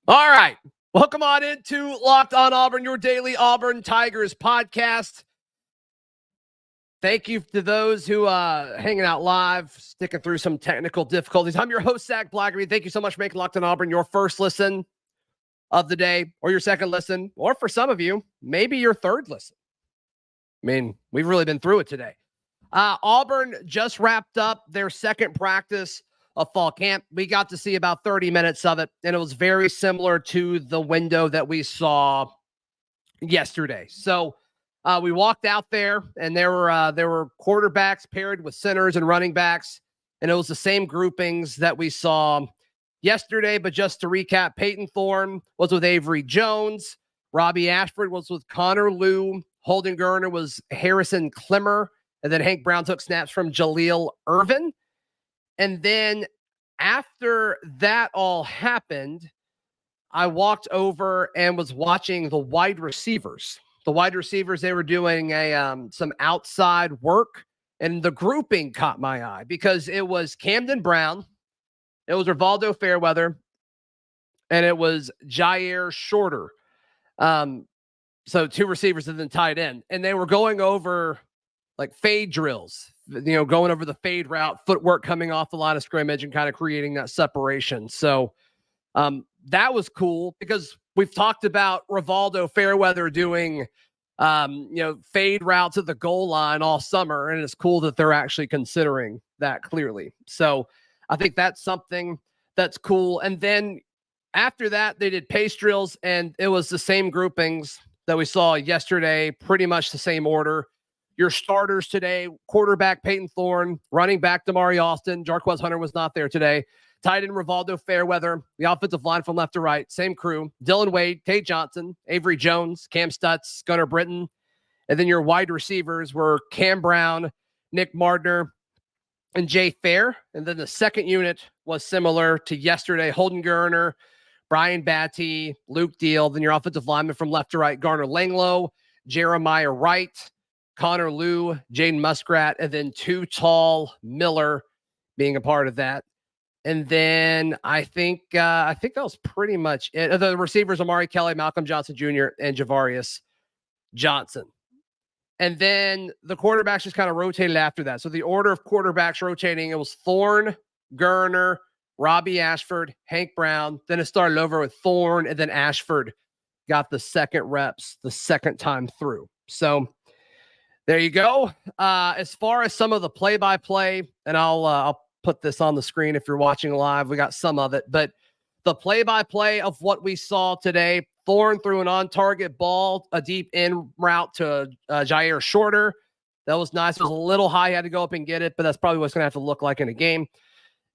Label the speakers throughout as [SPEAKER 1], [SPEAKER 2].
[SPEAKER 1] All right. Welcome on into Locked on Auburn, your daily Auburn Tigers podcast. Thank you to those who hanging out live, sticking through some technical difficulties. I'm your host, Zach Blackerby. Thank you so much for making Locked on Auburn your first listen of the day, or your second listen, or for some of you, maybe your third listen. I mean, we've really been through it today. Auburn just wrapped up their second practice of fall camp. We got to see about 30 minutes of it, and it was very similar to the window that we saw yesterday. So we walked out there, and there were quarterbacks paired with centers and running backs, and it was the same groupings that we saw yesterday. But just to recap, Peyton Thorne was with Avery Jones. Robbie Ashford was with Connor Liu. Holden Geriner was Harrison Clemmer. And then Hank Brown took snaps from Jaleel Irvin. And then after that all happened, I walked over and was watching the wide receivers. The wide receivers, they were doing some outside work, and the grouping caught my eye because it was Camden Brown, it was Rivaldo Fairweather, and it was Jair Shorter. So two receivers and then tight end. And they were going over like fade drills, going over the fade route, footwork coming off the line of scrimmage and kind of creating that separation. So that was cool because we've talked about Rivaldo Fairweather doing, fade routes at the goal line all summer. And it's cool that they're actually considering that clearly. So I think that's something that's cool. And then after that, they did pace drills, and it was the same groupings that we saw yesterday, pretty much the same order. Your starters today: quarterback Peyton Thorne, running back Damari Austin, Jarquez Hunter was not there today, tight end Rivaldo Fairweather, the offensive line from left to right, same crew: Dylan Wade, Tate Johnson, Avery Jones, Cam Stutz, Gunnar Britton. And then your wide receivers were Cam Brown, Nick Mardner, and Jay Fair. And then the second unit was similar to yesterday: Holden Geriner, Brian Batty, Luke Deal. Then your offensive lineman from left to right: Garner Langlow, Jeremiah Wright, Connor Liu, Jaden Muskrat, and then Too Tall Miller being a part of that. And then I think that was pretty much it. The receivers: Amari Kelly, Malcolm Johnson Jr., and Javarius Johnson. And then the quarterbacks just kind of rotated after that. So the order of quarterbacks rotating, it was Thorne, Geriner, Robbie Ashford, Hank Brown. Then it started over with Thorne, and then Ashford got the second reps the second time through. So there you go. As far as some of the play-by-play, and I'll put this on the screen if you're watching live. We got some of it, but the play-by-play of what we saw today: Thorne threw an on-target ball, a deep in route to Jair Shorter. That was nice. It was a little high. He had to go up and get it, but that's probably what's going to have to look like in a game.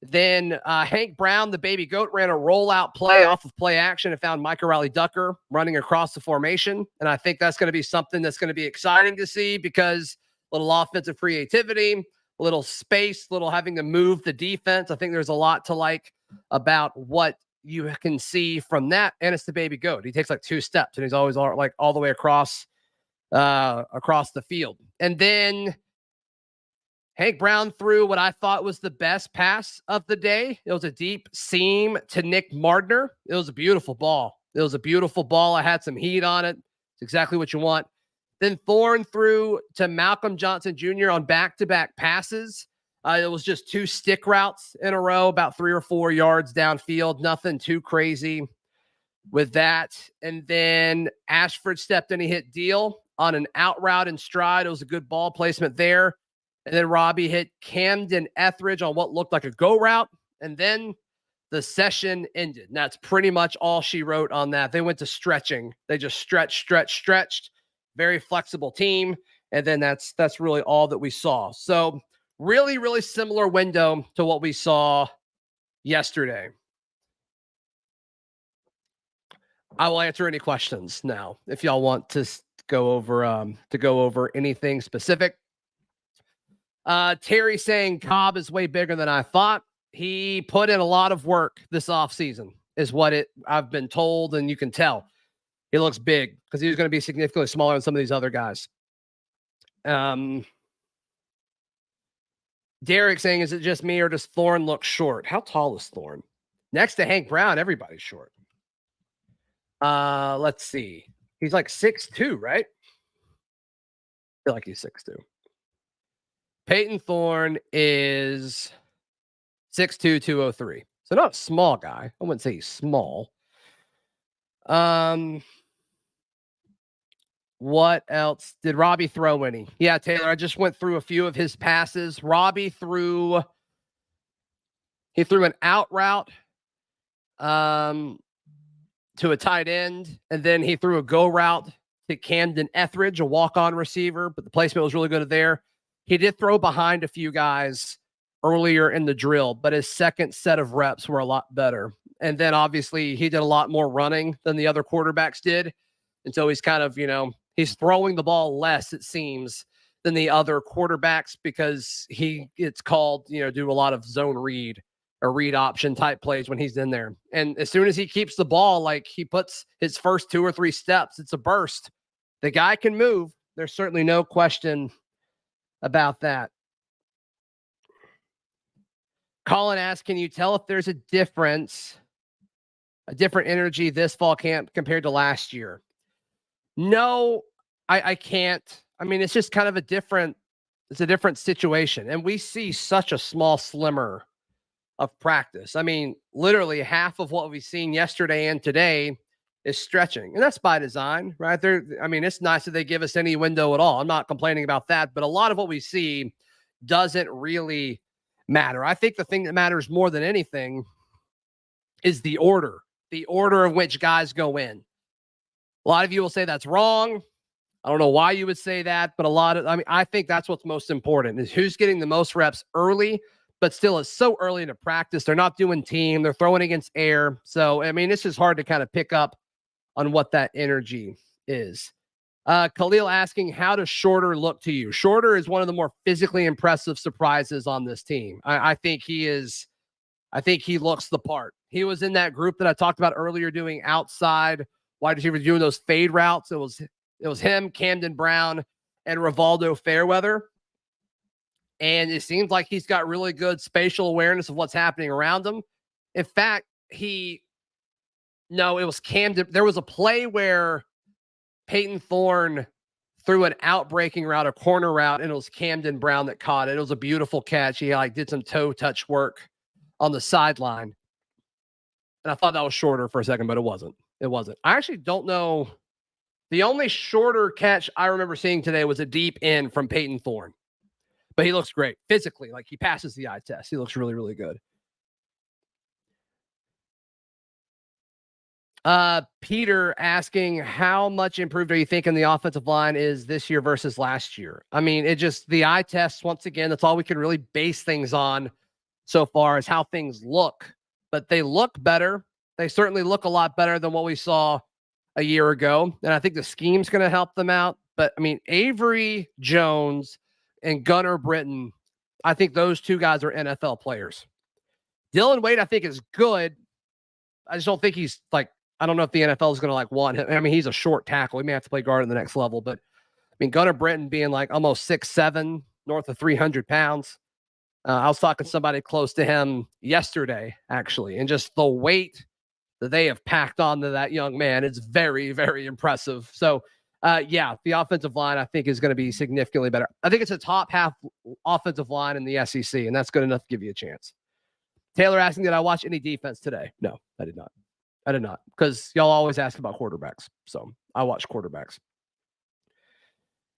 [SPEAKER 1] Then Hank Brown, the baby goat, ran a rollout play off of play action and found Micah Riley-Ducker running across the formation. And I think that's going to be something that's going to be exciting to see, because a little offensive creativity, a little space, a little having to move the defense. I think there's a lot to like about what you can see from that. And it's the baby goat. He takes like 2 steps, and he's always all the way across the field. And then Hank Brown threw what I thought was the best pass of the day. It was a deep seam to Nick Mardner. It was a beautiful ball. I had some heat on it. It's exactly what you want. Then Thorne threw to Malcolm Johnson Jr. on back-to-back passes. It was just 2 stick routes in a row, about 3 or 4 yards downfield. Nothing too crazy with that. And then Ashford stepped in. He hit Deal on an out route and stride. It was a good ball placement there. And then Robbie hit Camden Etheridge on what looked like a go route. And then the session ended. And that's pretty much all she wrote on that. They went to stretching. They just stretched. Very flexible team. And then that's really all that we saw. So really, really similar window to what we saw yesterday. I will answer any questions now if y'all want to go over anything specific. Terry saying Cobb is way bigger than I thought. He put in a lot of work this offseason, is what I've been told, and you can tell. He looks big because he was going to be significantly smaller than some of these other guys. Derek saying, is it just me or does Thorne look short? How tall is Thorne? Next to Hank Brown, everybody's short. Let's see. He's like 6'2", right? I feel like he's 6'2". Peyton Thorne is 6'2", 203. So not a small guy. I wouldn't say he's small. What else? Did Robbie throw any? Yeah, Taylor, I just went through a few of his passes. Robbie threw an out route to a tight end, and then he threw a go route to Camden Etheridge, a walk-on receiver, but the placement was really good there. He did throw behind a few guys earlier in the drill, but his second set of reps were a lot better. And then obviously he did a lot more running than the other quarterbacks did. And so he's kind of, he's throwing the ball less, it seems, than the other quarterbacks because he gets called, do a lot of zone read or read option type plays when he's in there. And as soon as he keeps the ball, like he puts his first 2 or 3 steps, it's a burst. The guy can move. There's certainly no question about that. Colin asked, can you tell if there's a different energy this fall camp compared to last year? No, I can't. I mean, it's just kind of a different situation. And we see such a small sliver of practice. I mean, literally half of what we've seen yesterday and today is stretching. And that's by design, right? It's nice that they give us any window at all. I'm not complaining about that, but a lot of what we see doesn't really matter. I think the thing that matters more than anything is the order of which guys go in. A lot of you will say that's wrong. I don't know why you would say that, but I think that's what's most important is who's getting the most reps early, but still it's so early into practice. They're not doing team. They're throwing against air. So, it's just hard to kind of pick up on what that energy is. Khalil asking, how does Shorter look to you? Shorter is one of the more physically impressive surprises on this team. I think he looks the part. He was in that group that I talked about earlier doing outside wide receiver, doing those fade routes. It was him, Camden Brown, and Rivaldo Fairweather. And it seems like he's got really good spatial awareness of what's happening around him. In fact, it was Camden. There was a play where Peyton Thorne threw an out-breaking route, a corner route, and it was Camden Brown that caught it. It was a beautiful catch. He did some toe touch work on the sideline. And I thought that was Shorter for a second, but it wasn't. I actually don't know. The only Shorter catch I remember seeing today was a deep end from Peyton Thorne. But he looks great physically. Like he passes the eye test. He looks really, really good. Peter asking, how much improved are you thinking the offensive line is this year versus last year? The eye test, once again, that's all we can really base things on so far is how things look. But they look better. They certainly look a lot better than what we saw a year ago. And I think the scheme's going to help them out. But Avery Jones and Gunnar Britton, I think those two guys are NFL players. Dylan Wade, I think, is good. I just don't think he's I don't know if the NFL is going to want him. He's a short tackle. He may have to play guard at the next level. But Gunnar Britton being almost 6'7", north of 300 pounds. I was talking to somebody close to him yesterday, actually, and just the weight that they have packed onto that young man is very, very impressive. So, the offensive line, I think, is going to be significantly better. I think it's a top half offensive line in the SEC, and that's good enough to give you a chance. Taylor asking, did I watch any defense today? No, I did not, because y'all always ask about quarterbacks. So I watch quarterbacks.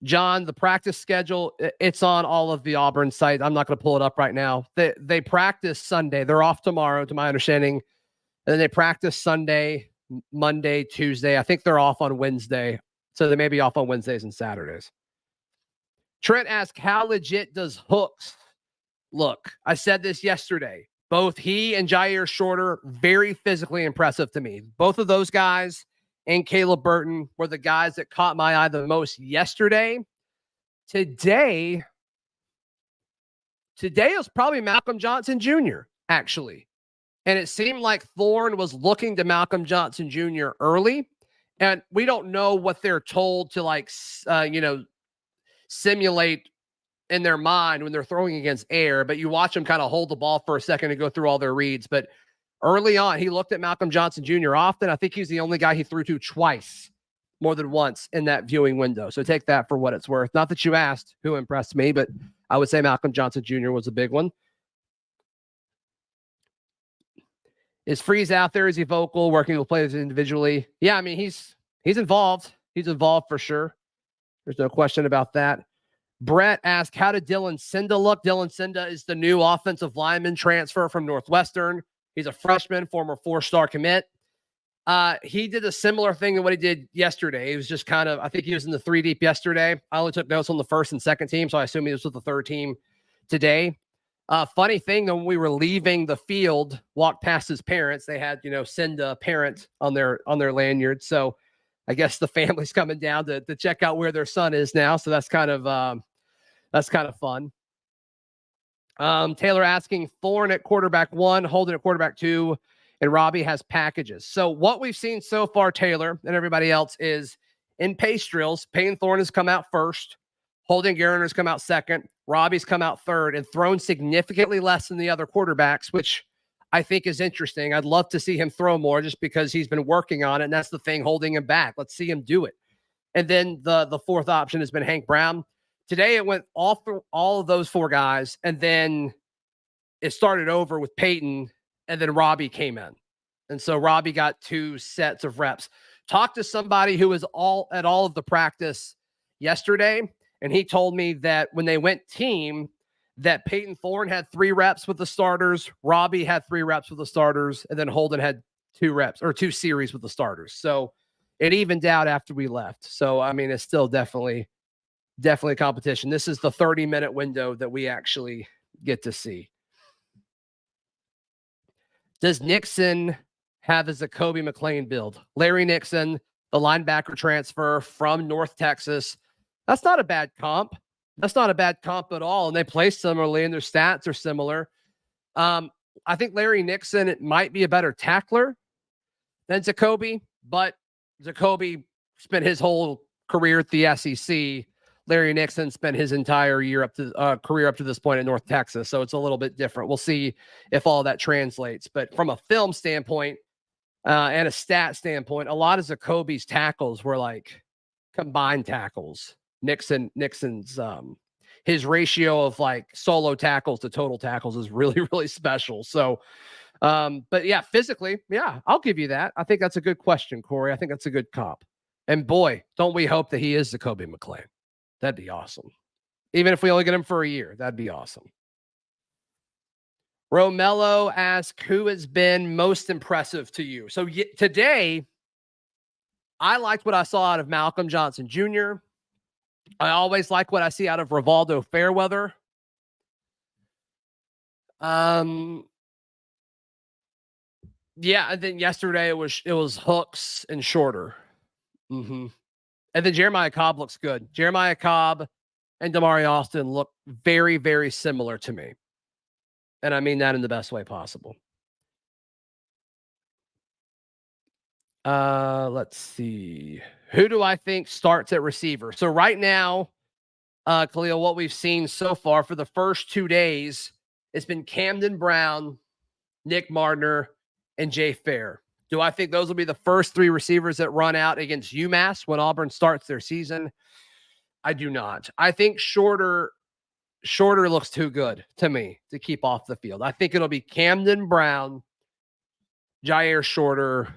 [SPEAKER 1] John, the practice schedule, it's on all of the Auburn sites. I'm not going to pull it up right now. They practice Sunday. They're off tomorrow, to my understanding. And then they practice Sunday, Monday, Tuesday. I think they're off on Wednesday. So they may be off on Wednesdays and Saturdays. Trent asked, how legit does Hooks look? I said this yesterday. Both he and Jair Shorter, very physically impressive to me. Both of those guys and Caleb Burton were the guys that caught my eye the most yesterday. Today was probably Malcolm Johnson Jr., actually. And it seemed like Thorne was looking to Malcolm Johnson Jr. early. And we don't know what they're told to simulate in their mind when they're throwing against air, but you watch them kind of hold the ball for a second and go through all their reads. But Early on, he looked at Malcolm Johnson Jr. often. I think he's the only guy he threw to twice, more than once in that viewing window. So take that for what it's worth. Not that you asked who impressed me, but I would say Malcolm Johnson Jr. was a big one. Is Freeze out there? Is he vocal, working with players individually? Yeah, I mean, he's involved. He's involved for sure. There's no question about that. Brett asked, how did Dylan Cinda look? Dylan Cinda is the new offensive lineman transfer from Northwestern. He's a freshman, former 4-star commit. He did a similar thing to what he did yesterday. He was just kind of, I think he was in the 3 deep yesterday. I only took notes on the first and second team, so I assume he was with the third team today. Funny thing, when we were leaving the field, walked past his parents. They had, Cinda parent on their lanyard. So I guess the family's coming down to check out where their son is now. So that's kind of fun. Taylor asking Thorne at quarterback 1, Holden at quarterback 2, and Robbie has packages. So what we've seen so far, Taylor and everybody else, is in pace drills, Payne Thorne has come out first, Holden Geriner's come out second, Robbie's come out third, and thrown significantly less than the other quarterbacks, which I think is interesting. I'd love to see him throw more just because he's been working on it, and that's the thing holding him back. Let's see him do it. And then the fourth option has been Hank Brown. Today it went all through all of those 4 guys, and then it started over with Peyton, and then Robbie came in. And so Robbie got 2 sets of reps. Talked to somebody who was at all of the practice yesterday, and he told me that when they went team, that Peyton Thorne had 3 reps with the starters, Robbie had 3 reps with the starters, and then Holden had 2 reps or 2 series with the starters. So it evened out after we left. So, I mean, it's still definitely competition. This is the 30-minute window that we actually get to see. Does Nixon have a Zacoby McClain build? Larry Nixon, the linebacker transfer from North Texas. That's not a bad comp. That's not a bad comp at all. And they play similarly, and their stats are similar. I think Larry Nixon, it might be a better tackler than Zacoby, but Zacoby spent his whole career at the SEC. Larry Nixon spent his entire career up to this point in North Texas. So it's a little bit different. We'll see if all that translates. But from a film standpoint and a stat standpoint, a lot of Zacoby's tackles were like combined tackles. Nixon's his ratio of like solo tackles to total tackles is really, really special. So, but yeah, physically, yeah, I'll give you that. I think that's a good question, Corey. I think that's a good comp. And boy, don't we hope that he is Zacoby McClain. That'd be awesome. Even if we only get him for a year, that'd be awesome. Romello asks, who has been most impressive to you? So today, I liked what I saw out of Malcolm Johnson Jr. I always like what I see out of Rivaldo Fairweather. Yeah, and then yesterday it was Hooks and Shorter. Mm-hmm. And then Jeremiah Cobb looks good. Jeremiah Cobb and Damari Austin look very, very similar to me. And I mean that in the best way possible. Let's see. Who do I think starts at receiver? So right now, Khalil, what we've seen so far for the first 2 days, it's been Camden Brown, Nick Mardner, and Jay Fair. Do I think those will be the first 3 receivers that run out against UMass when Auburn starts their season? I do not. I think Shorter looks too good to me to keep off the field. I think it'll be Camden Brown, Jair Shorter.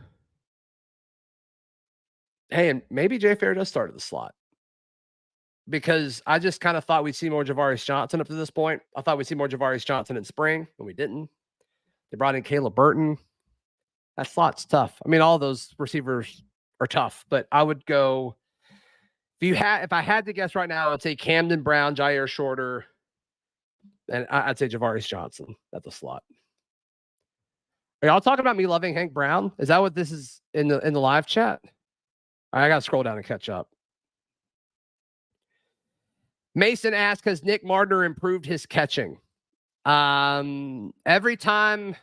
[SPEAKER 1] Hey, and maybe Jay Fair does start at the slot, because I just kind of thought we'd see more Javaris Johnson up to this point. I thought we'd see more Javaris Johnson in spring, and we didn't. They brought in Caleb Burton. That slot's tough. I mean, all those receivers are tough, but I would go, if I had to guess right now, I would say Camden Brown, Jair Shorter, and I'd say Javaris Johnson at the slot. Are y'all talking about me loving Hank Brown? Is that what this is in the live chat? All right, I got to scroll down and catch up. Mason asked, has Nick Mardner improved his catching? Every time,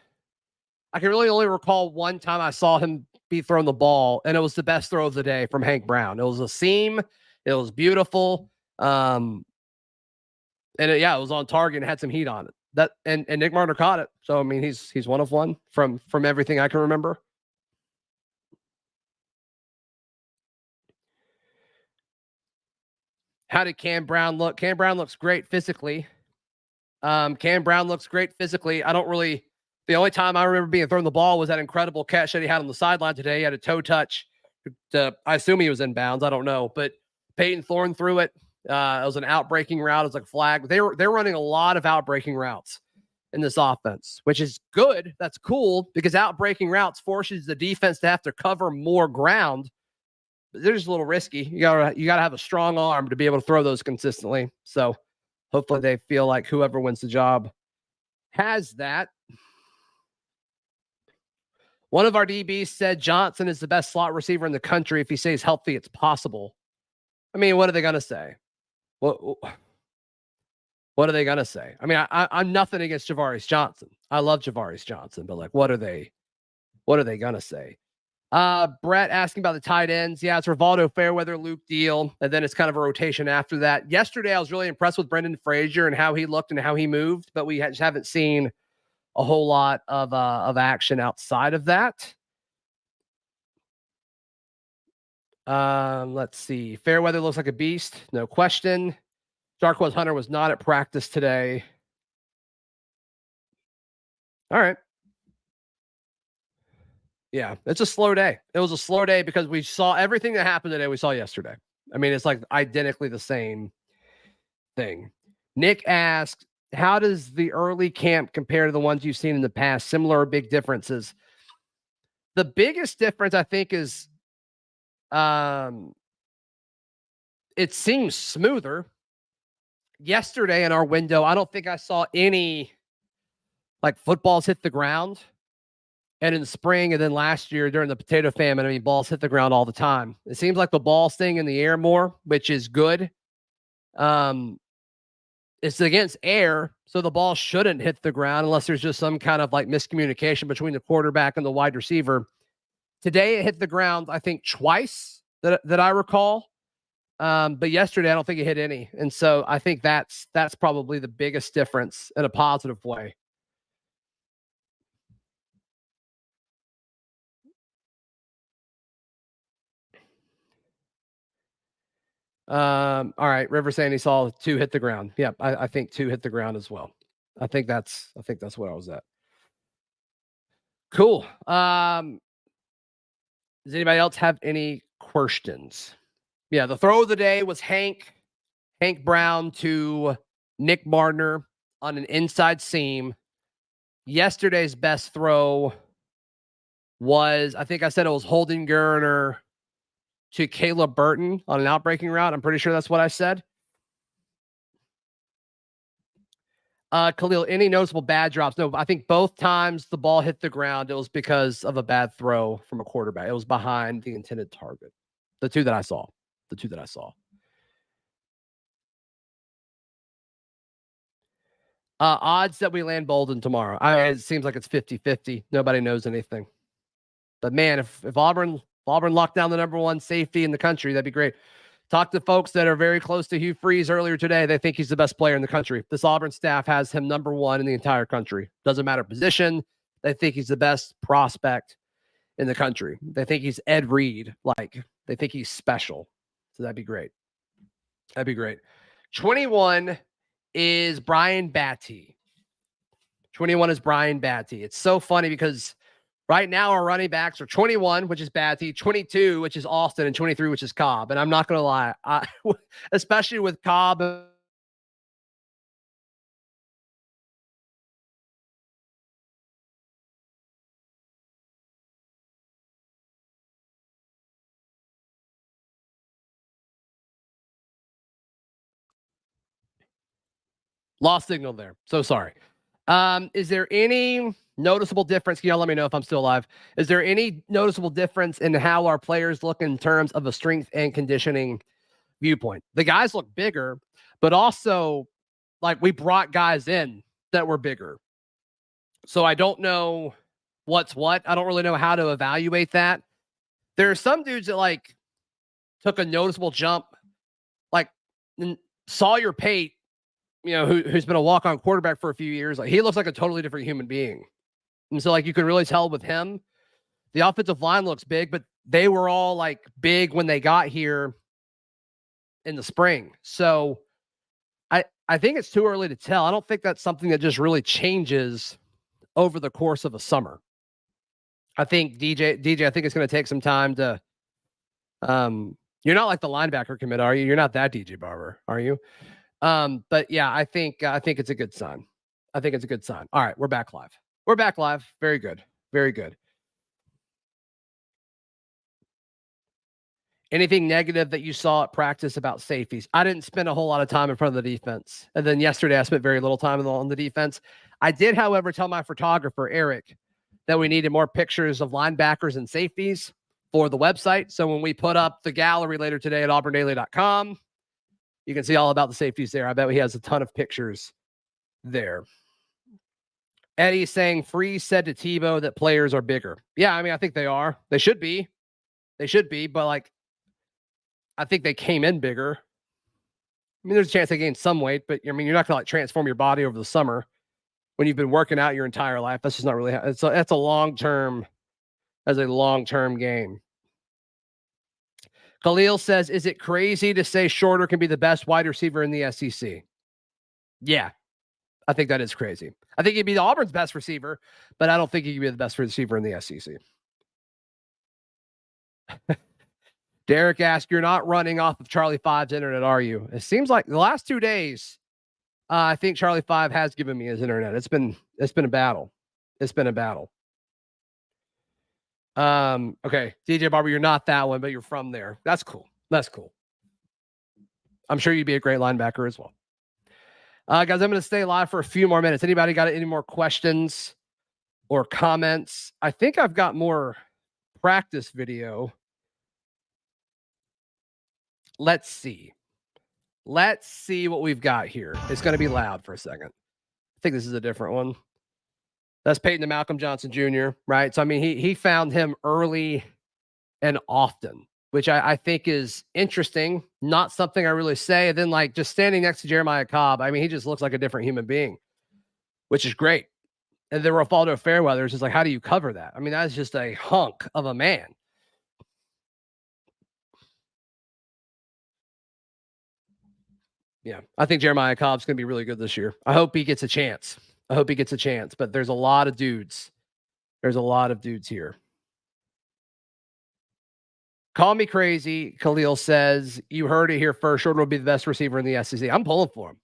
[SPEAKER 1] I can really only recall one time I saw him be thrown the ball, and it was the best throw of the day from Hank Brown. It was a seam. It was beautiful. And it was on target and had some heat on it. and Nick Marner caught it. So I mean, he's one of one from everything I can remember. How did Cam Brown look? Cam Brown looks great physically. Cam Brown looks great physically. The only time I remember being thrown the ball was that incredible catch that he had on the sideline today. He had a toe touch. I assume he was in bounds. I don't know, but Peyton Thorne threw it. It was an out-breaking route. It was like a flag. They're running a lot of out-breaking routes in this offense, which is good. That's cool because out-breaking routes forces the defense to have to cover more ground. But they're just a little risky. You gotta have a strong arm to be able to throw those consistently. So hopefully they feel like whoever wins the job has that. One of our DBs said Johnson is the best slot receiver in the country. If he stays healthy, it's possible. I mean, what are they going to say? What are they going to say? I mean, I'm nothing against Javaris Johnson. I love Javaris Johnson, but like, what are they going to say? Brett asking about the tight ends. Yeah, it's Rivaldo Fairweather, Luke Deal, and then it's kind of a rotation after that. Yesterday, I was really impressed with Brendan Frazier and how he looked and how he moved, but we just haven't seen a whole lot of action outside of that. Let's see. Fairweather looks like a beast, no question. Darquez Hunter was not at practice today. All right. Yeah, it's a slow day. It was a slow day because we saw everything that happened today we saw yesterday. I mean, it's like identically the same thing. Nick asked, how does the early camp compare to the ones you've seen in the past? Similar or big differences? The biggest difference, I think, is it seems smoother. Yesterday in our window, I don't think I saw any like footballs hit the ground. And in the spring and then last year during the potato famine, I mean, balls hit the ground all the time. It seems like the ball's staying in the air more, which is good. It's against air, so the ball shouldn't hit the ground unless there's just some kind of like miscommunication between the quarterback and the wide receiver. Today it hit the ground, I think, twice that I recall. But yesterday I don't think it hit any. And so I think that's probably the biggest difference in a positive way. All right. River saying he saw 2 hit the ground. Yeah, I think 2 hit the ground as well. I think that's where I was at. Cool. Does anybody else have any questions? Yeah, the throw of the day was Hank Brown to Nick Marner on an inside seam. Yesterday's best throw was, I think I said it was Holden Geriner to Caleb Burton on an outbreaking route. I'm pretty sure that's what I said. Khalil, any noticeable bad drops? No, I think both times the ball hit the ground, it was because of a bad throw from a quarterback. It was behind the intended target. The two that I saw. Odds that we land Bolden tomorrow. It seems like it's 50-50. Nobody knows anything. But man, if Auburn locked down the number one safety in the country, that'd be great. Talk to folks that are very close to Hugh Freeze earlier today. They think he's the best player in the country. This Auburn staff has him number one in the entire country. Doesn't matter position. They think he's the best prospect in the country. They think he's Ed Reed. Like, they think he's special. So that'd be great. 21 is Brian Batty. 21 is Brian Batty. It's so funny because right now our running backs are 21, which is Batty, 22, which is Austin, and 23, which is Cobb. And I'm not going to lie, especially with Cobb. Lost signal there. So sorry. Is there any noticeable difference? Can y'all let me know if I'm still live? Is there any noticeable difference in how our players look in terms of a strength and conditioning viewpoint? The guys look bigger, but also like we brought guys in that were bigger. So I don't know what's what. I don't really know how to evaluate that. There are some dudes that like took a noticeable jump, like Sawyer Pate who's been a walk-on quarterback for a few years, like he looks like a totally different human being. And so like you can really tell with him, the offensive line looks big, but they were all like big when they got here in the spring. So I think it's too early to tell. I don't think that's something that just really changes over the course of a summer. I think DJ, I think it's going to take some time to, you're not like the linebacker commit, are you? You're not that DJ Barber, are you? But yeah, I think it's a good sign. I think it's a good sign. All right, we're back live. We're back live. Very good. Very good. Anything negative that you saw at practice about safeties? I didn't spend a whole lot of time in front of the defense. And then yesterday I spent very little time on the defense. I did, however, tell my photographer, Eric, that we needed more pictures of linebackers and safeties for the website. So when we put up the gallery later today at auburndaily.com, you can see all about the safeties there. I bet he has a ton of pictures there. Eddie saying Freeze said to Tebow that players are bigger. Yeah, I mean, I think they are. They should be. They should be, but like, I think they came in bigger. I mean, there's a chance they gained some weight, but I mean, you're not going to like transform your body over the summer when you've been working out your entire life. That's just not really, that's a long-term game. Khalil says, is it crazy to say Shorter can be the best wide receiver in the SEC? Yeah, I think that is crazy. I think he'd be the Auburn's best receiver, but I don't think he could be the best receiver in the SEC. Derek asked, you're not running off of Charlie 5's internet, are you? It seems like the last 2 days, I think Charlie 5 has given me his internet. It's been a battle. It's been a battle. Okay, DJ Barber, you're not that one, but you're from there. That's cool. That's cool. I'm sure you'd be a great linebacker as well. Guys, I'm going to stay live for a few more minutes. Anybody got any more questions or comments? I think I've got more practice video. Let's see. Let's see what we've got here. It's going to be loud for a second. I think this is a different one. That's Peyton to Malcolm Johnson Jr., right? So, I mean, he found him early and often, which I think is interesting. Not something I really say. And then, like, just standing next to Jeremiah Cobb, I mean, he just looks like a different human being, which is great. And then Rafaldo Fairweather is just like, how do you cover that? I mean, that's just a hunk of a man. Yeah, I think Jeremiah Cobb's going to be really good this year. I hope he gets a chance. But there's a lot of dudes. There's a lot of dudes here. Call me crazy, Khalil says. You heard it here first. Shorter will be the best receiver in the SEC. I'm pulling for him.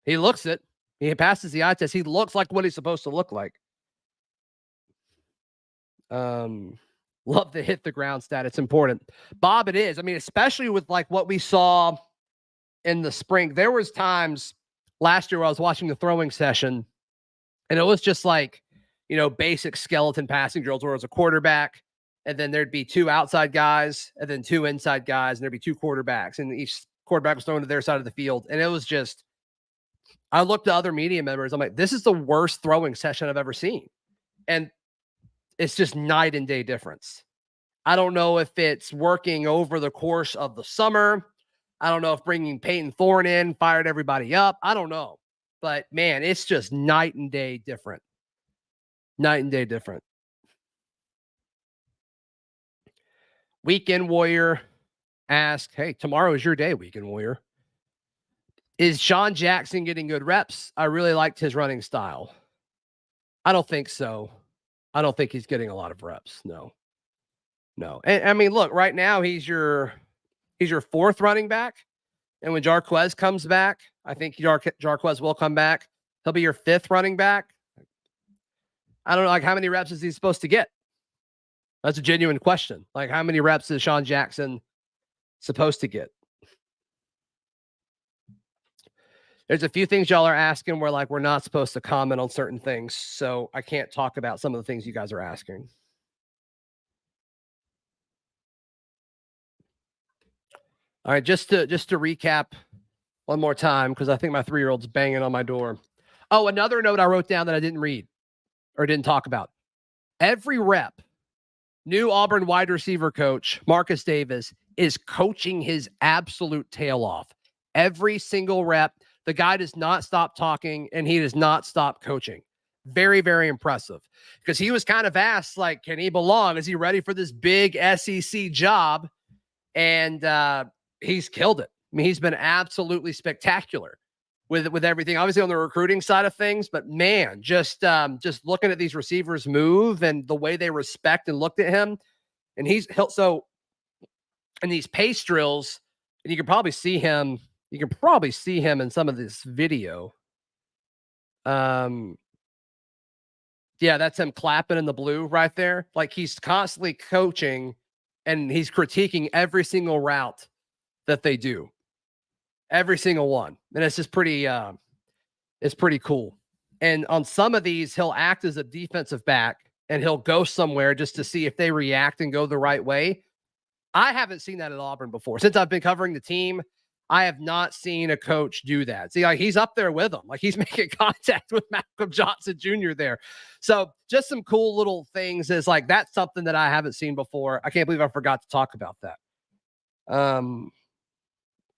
[SPEAKER 1] He looks it. He passes the eye test. He looks like what he's supposed to look like. Love the hit the ground stat. It's important. Bob, it is. I mean, especially with like what we saw in the spring. There was times last year where I was watching the throwing session and it was just like, basic skeleton passing drills where it was a quarterback and then there'd be 2 outside guys and then 2 inside guys and there'd be 2 quarterbacks and each quarterback was thrown to their side of the field. And it was just, I looked to other media members. I'm like, this is the worst throwing session I've ever seen. And it's just night and day difference. I don't know if it's working over the course of the summer. I don't know if bringing Peyton Thorne in fired everybody up. I don't know. But, man, it's just night and day different. Night and day different. Weekend Warrior asked, hey, tomorrow is your day, Weekend Warrior. Is Sean Jackson getting good reps? I really liked his running style. I don't think so. I don't think he's getting a lot of reps. No. And I mean, look, right now he's your 4th running back. And when Jarquez comes back, I think Jarquez will come back. He'll be your 5th running back. I don't know, like, how many reps is he supposed to get? That's a genuine question. Like, how many reps is Sean Jackson supposed to get? There's a few things y'all are asking where, like, we're not supposed to comment on certain things. So I can't talk about some of the things you guys are asking. All right, just to recap one more time, because I think my 3-year-old's banging on my door. Oh, another note I wrote down that I didn't read or didn't talk about. Every rep, new Auburn wide receiver coach, Marcus Davis, is coaching his absolute tail off. Every single rep. The guy does not stop talking, and he does not stop coaching. Very, very impressive. Because he was kind of asked, like, can he belong? Is he ready for this big SEC job? And he's killed it. I mean, he's been absolutely spectacular with everything. Obviously on the recruiting side of things, but man, just looking at these receivers move and the way they respect and looked at him, and so in these pace drills, and you can probably see him. You can probably see him in some of this video. Yeah, that's him clapping in the blue right there. Like he's constantly coaching and he's critiquing every single route that they do. Every single one. And it's just it's pretty cool. And on some of these, he'll act as a defensive back and he'll go somewhere just to see if they react and go the right way. I haven't seen that at Auburn before. Since I've been covering the team, I have not seen a coach do that. See, like he's up there with them. Like he's making contact with Malcolm Johnson Jr. there. So just some cool little things is like, that's something that I haven't seen before. I can't believe I forgot to talk about that.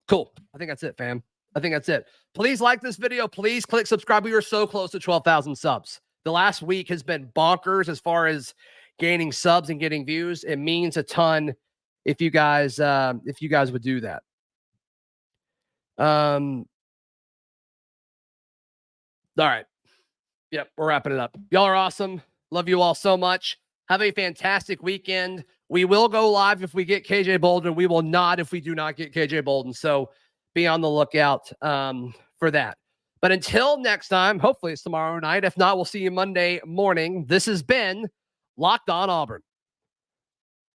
[SPEAKER 1] Cool. I think that's it, fam. I think that's it. Please like this video. Please click subscribe. We are so close to 12,000 subs. The last week has been bonkers as far as gaining subs and getting views. It means a ton if you guys would do that. All right. Yep, we're wrapping it up. Y'all are awesome. Love you all so much. Have a fantastic weekend. We will go live if we get KJ Bolden. We will not if we do not get KJ Bolden. So be on the lookout for that. But until next time, hopefully it's tomorrow night. If not, we'll see you Monday morning. This has been Locked On Auburn.